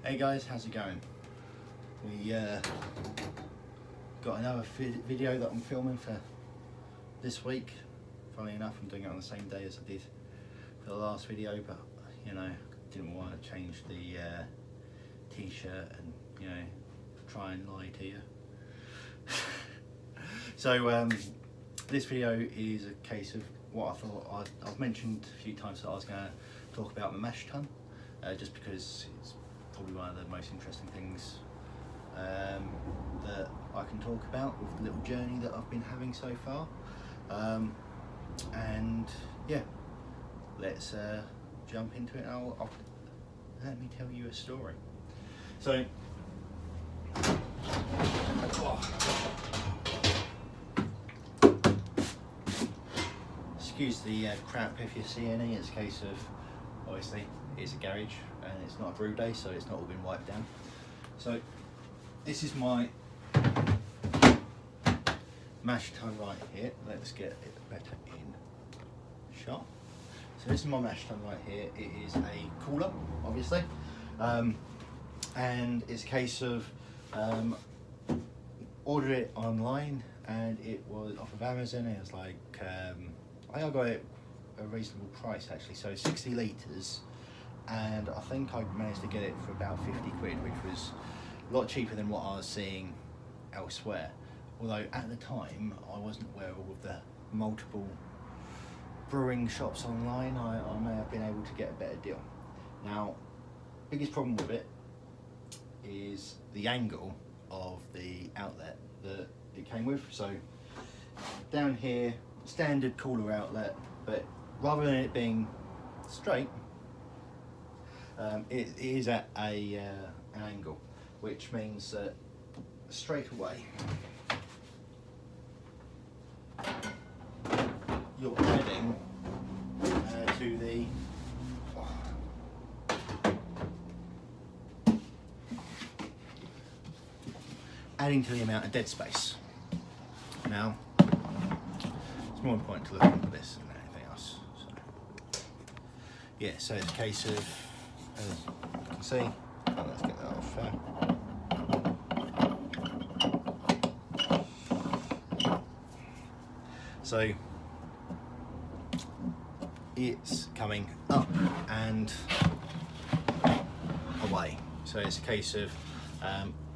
Hey guys, how's it going? We got another video that I'm filming for this week. Funnily enough, I'm doing it on the same day as I did for the last video, but you know, didn't want to change the t-shirt and you know, try and lie to you. So this video is a case of what I thought I've mentioned a few times that I was going to talk about my mash tun, just because it's probably one of the most interesting things that I can talk about with the little journey that I've been having so far. And yeah, let's jump into it. Let me tell you a story. So excuse the crap if you see any. It's a case of, obviously it's a garage and it's not a brew day, so it's not all been wiped down. So this is my mash tun right here. Let's get it better in shot. So this is my mash tun right here. It is a cooler, obviously, and it's a case of ordered it online, and it was off of Amazon. It was like I think I got it a reasonable price actually, so 60 litres, and I think I managed to get it for about 50 quid, which was a lot cheaper than what I was seeing elsewhere. Although at the time I wasn't aware of all of the multiple brewing shops online, I may have been able to get a better deal. Now, biggest problem with it is the angle of the outlet that it came with. So down here, standard cooler outlet, but rather than it being straight, it is at an angle, which means that straight away you're adding to the amount of dead space. Now, it's more important to look at this than anything else. So, yeah, so it's a case of, as you can see, let's get that off there. So it's coming up and away. So it's a case of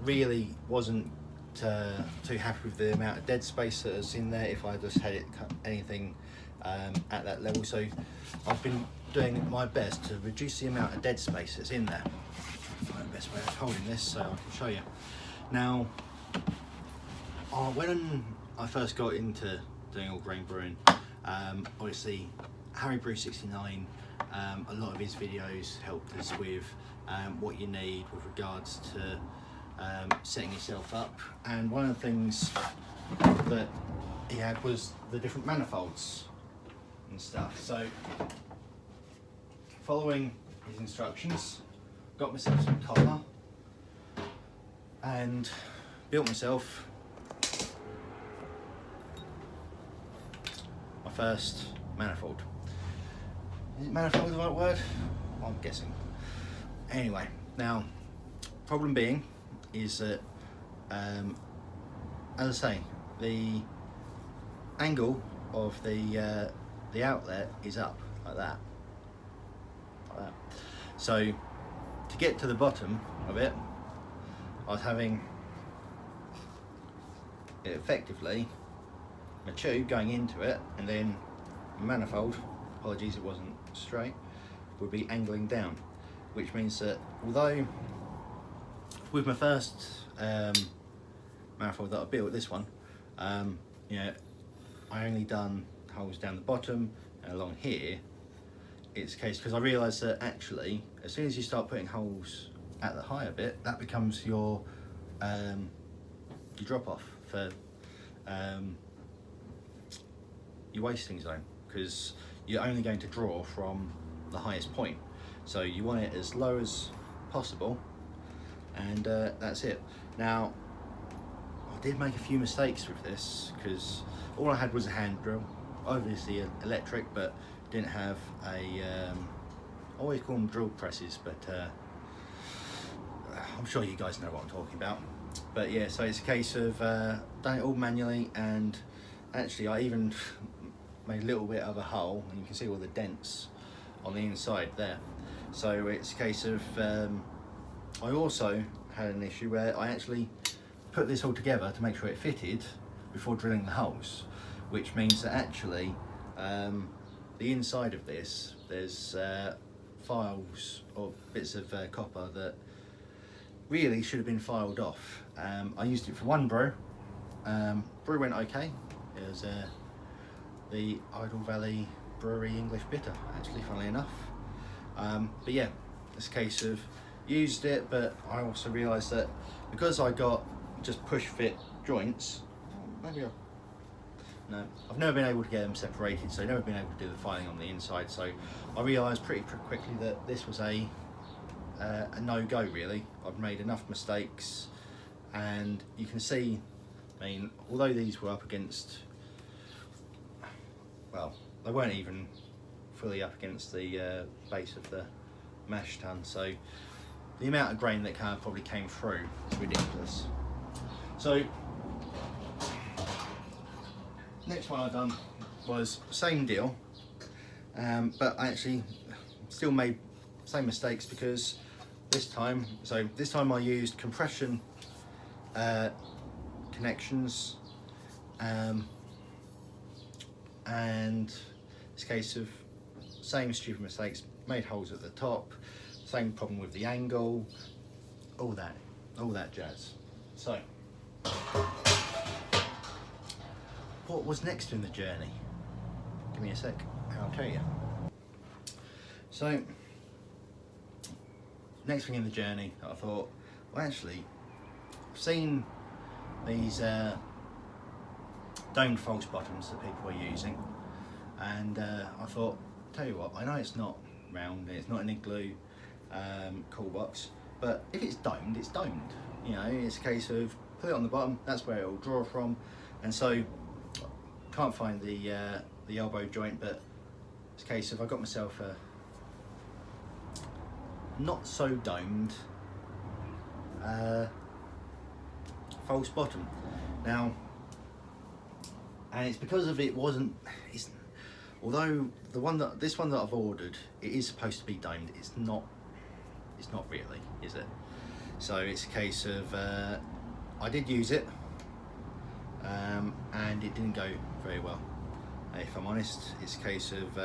really wasn't too happy with the amount of dead space that was in there if I just had it cut anything at that level. So I've been doing my best to reduce the amount of dead space that's in there. The best way of holding this so I can show you. Now, when I first got into doing all grain brewing, obviously Harry Brew 69, a lot of his videos helped us with what you need with regards to setting yourself up, and one of the things that he had was the different manifolds and stuff. So following his instructions, got myself some copper and built myself my first manifold. Is manifold the right word? I'm guessing. Anyway, now problem being is that as I say, the angle of the outlet is up like that. So to get to the bottom of it, I was having it effectively a tube going into it, and then the manifold, apologies it wasn't straight, would be angling down, which means that although with my first manifold that I built, this one, you know, I only done holes down the bottom and along here. It's a case because I realised that actually as soon as you start putting holes at the higher bit, that becomes your drop off for your wasting zone, because you're only going to draw from the highest point. So you want it as low as possible, and that's it. Now, I did make a few mistakes with this because all I had was a hand drill, obviously electric, but didn't have a I always call them drill presses, but I'm sure you guys know what I'm talking about. But yeah, so it's a case of done it all manually, and actually I even made a little bit of a hole, and you can see all the dents on the inside there. So it's a case of I also had an issue where I actually put this all together to make sure it fitted before drilling the holes, which means that actually the inside of this, there's files or bits of copper that really should have been filed off. I used it for one brew. Brew went okay. It was the Idle Valley Brewery English Bitter, actually, funnily enough. But yeah, it's a case of used it, but I also realised that because I got just push fit joints, I've never been able to get them separated, so I've never been able to do the filing on the inside. So I realised pretty quickly that this was a no-go, really. I've made enough mistakes, and you can see, I mean, although these were up against, well, they weren't even fully up against the base of the mash tun, so the amount of grain that probably came through is ridiculous. So next one I done was same deal, but I actually still made same mistakes, because this time I used compression connections, and it's a case of same stupid mistakes, made holes at the top, same problem with the angle, all that jazz. So what was next in the journey? Give me a sec and I'll tell you. So next thing in the journey, I thought, well, actually, I've seen these domed false bottoms that people are using, and I thought, tell you what, I know it's not round, it's not an igloo cool box, but if it's domed, it's domed. You know, it's a case of put it on the bottom, that's where it will draw from. And so can't find the elbow joint, but it's a case of I got myself a not so domed false bottom now, and it's because of although this one that I've ordered, it is supposed to be domed, it's not really, is it? So it's a case of I did use it, and it didn't go very well, if I'm honest. It's a case of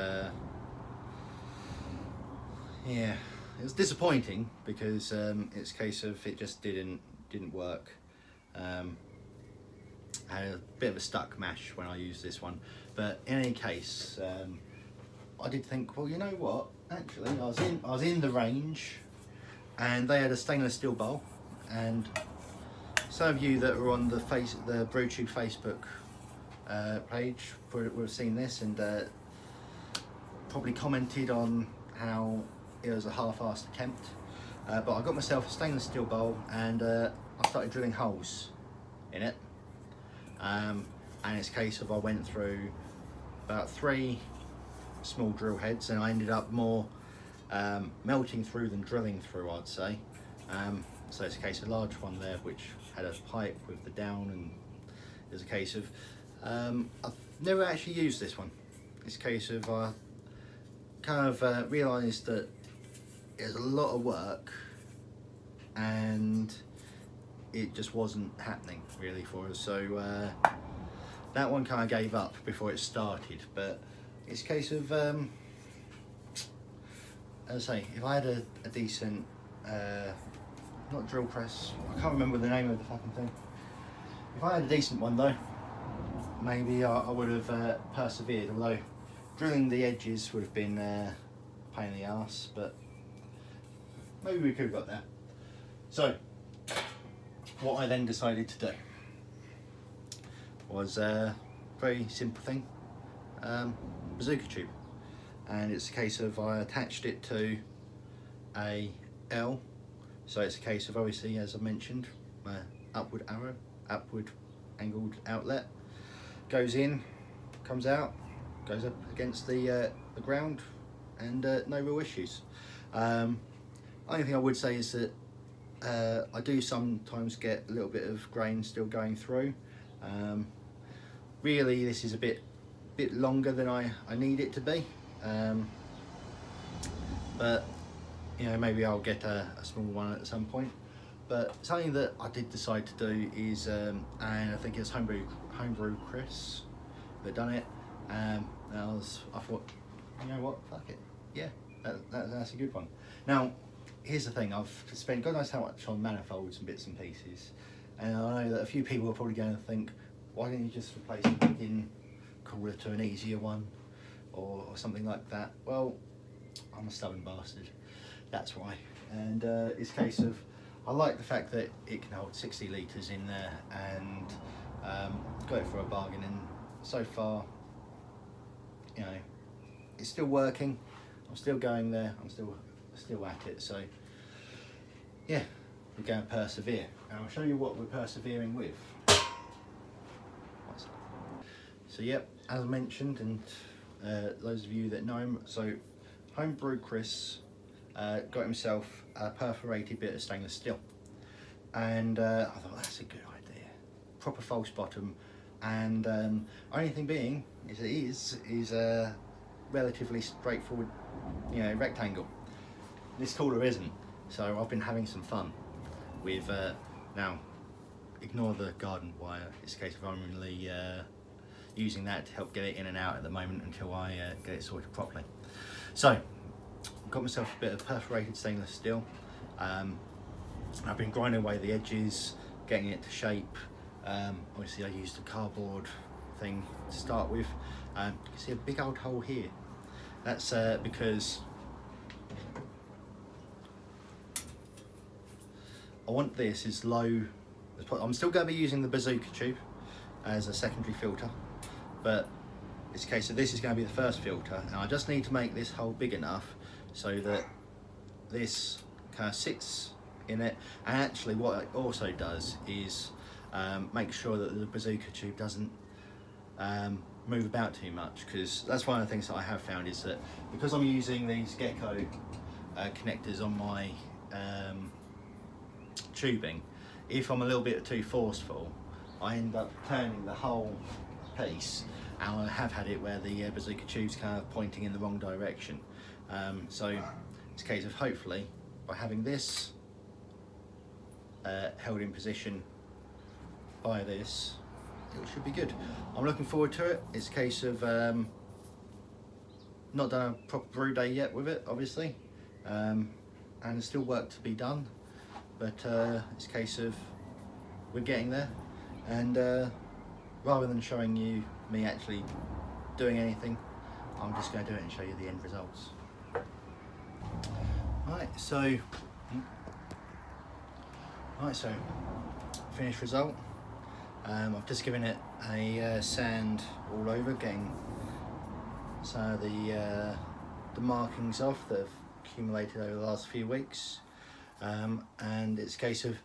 yeah, it was disappointing, because it's a case of it just didn't work. I had a bit of a stuck mash when I used this one, but in any case, I did think, well, you know what, actually I was in the range, and they had a stainless steel bowl, and some of you that are on the BrewTube Facebook page would have seen this, and probably commented on how it was a half-assed attempt, but I got myself a stainless steel bowl, and I started drilling holes in it, and it's a case of I went through about 3 small drill heads, and I ended up more melting through than drilling through, I'd say. So it's a case of a large one there which had a pipe with the down, and there's a case of I've never actually used this one. It's a case of I kind of realised that it was a lot of work, and it just wasn't happening really for us, so that one kind of gave up before it started. But it's a case of as I say, if I had a decent not drill press, I can't remember the name of the fucking thing. If I had a decent one though, maybe I would have persevered, although drilling the edges would have been a pain in the arse, but maybe we could have got there. So what I then decided to do was a very simple thing, bazooka tube, and it's a case of I attached it to a L, so it's a case of, obviously, as I mentioned, my upward arrow, upward angled outlet goes in, comes out, goes up against the ground, and no real issues. Only thing I would say is that I do sometimes get a little bit of grain still going through. Really, this is a bit longer than I need it to be, but you know, maybe I'll get a small one at some point. But something that I did decide to do is, and I think it's homebrew Chris that done it. I thought, you know what, fuck it, yeah, that's a good one. Now, here's the thing: I've spent God knows how much on manifolds and bits and pieces, and I know that a few people are probably going to think, why don't you just replace the plug-in cooler to an easier one, or something like that? Well, I'm a stubborn bastard. That's why. And it's a case of, I like the fact that it can hold 60 litres in there, and got it for a bargain. And so far, you know, it's still working. I'm still going there. I'm still at it. So yeah, we're going to persevere, and I'll show you what we're persevering with. So yep, as I mentioned, and those of you that know him, so homebrew Chris got himself a perforated bit of stainless steel, and I thought that's a good idea. Proper false bottom, and only thing being is it is a relatively straightforward, you know, rectangle. This cooler isn't, so I've been having some fun with now. Ignore the garden wire. It's a case of only using that to help get it in and out at the moment until I get it sorted properly. So, got myself a bit of perforated stainless steel. I've been grinding away the edges, getting it to shape. Obviously I used a cardboard thing to start with. You can see a big old hole here. That's because I want this as low as possible. I'm still going to be using the bazooka tube as a secondary filter, but it's a case of this is going to be the first filter, and I just need to make this hole big enough so that this kind of sits in it. And actually what it also does is make sure that the bazooka tube doesn't move about too much, because that's one of the things that I have found is that because I'm using these gecko connectors on my tubing, if I'm a little bit too forceful, I end up turning the whole piece, and I have had it where the bazooka tube's kind of pointing in the wrong direction. So it's a case of hopefully by having this held in position by this, it should be good. I'm looking forward to it. It's a case of not done a proper brew day yet with it, obviously, and there's still work to be done, but it's a case of we're getting there. And rather than showing you me actually doing anything, I'm just going to do it and show you the end results. Right, so finished result. I've just given it a sand all over, getting some of the markings off that have accumulated over the last few weeks, and it's a case of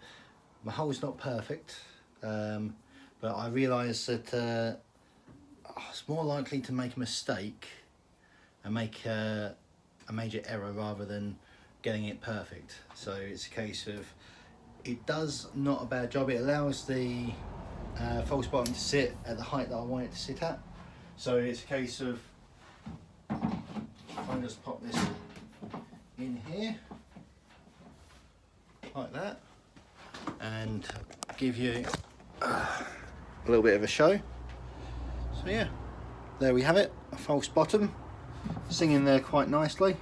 my hole's not perfect, but I realise that it's more likely to make a mistake and make a major error rather than getting it perfect. So it's a case of, it does not a bad job. It allows the false bottom to sit at the height that I want it to sit at. So it's a case of, I'll just pop this in here like that and give you a little bit of a show. So yeah, there we have it, a false bottom singing there quite nicely,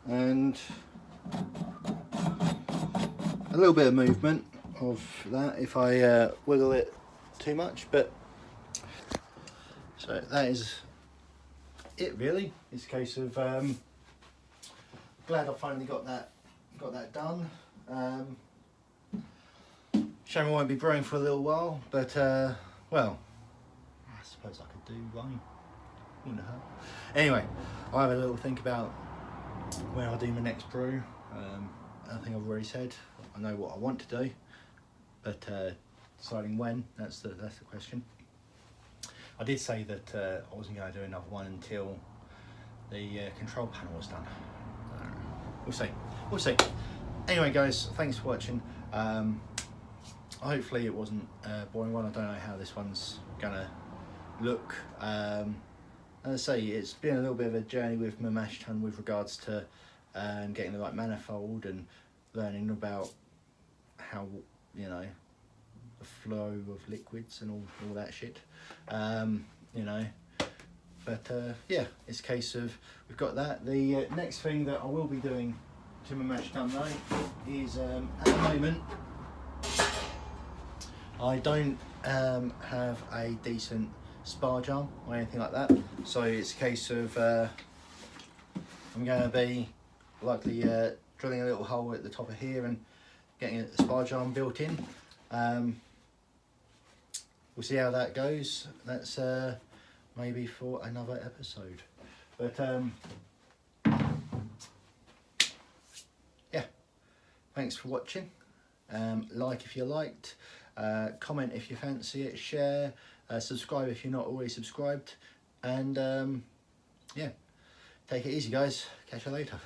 and a little bit of movement of that if I wiggle it too much, but so that is it really. It's a case of glad I finally got that done. Shame I won't be brewing for a little while, but well, I suppose I could do one, wouldn't hurt. Anyway, I'll have a little think about when I'll do my next brew. I think I've already said I know what I want to do, but deciding when, that's the question. I did say that I wasn't going to do another one until the control panel was done. We'll see. Anyway guys, thanks for watching. Hopefully it wasn't a boring one. I don't know how this one's gonna look. As I say, it's been a little bit of a journey with my mash tun with regards to getting the right manifold and learning about how, you know, the flow of liquids and all that shit, you know. But yeah, it's a case of we've got that. The next thing that I will be doing to my mash tun though is at the moment I don't have a decent spar jar or anything like that, so it's a case of I'm going to be likely drilling a little hole at the top of here and getting a spar jar built in. We'll see how that goes. That's maybe for another episode. But yeah, thanks for watching. Like if you liked, comment if you fancy it, share, subscribe if you're not already subscribed, and yeah, take it easy guys, catch you later.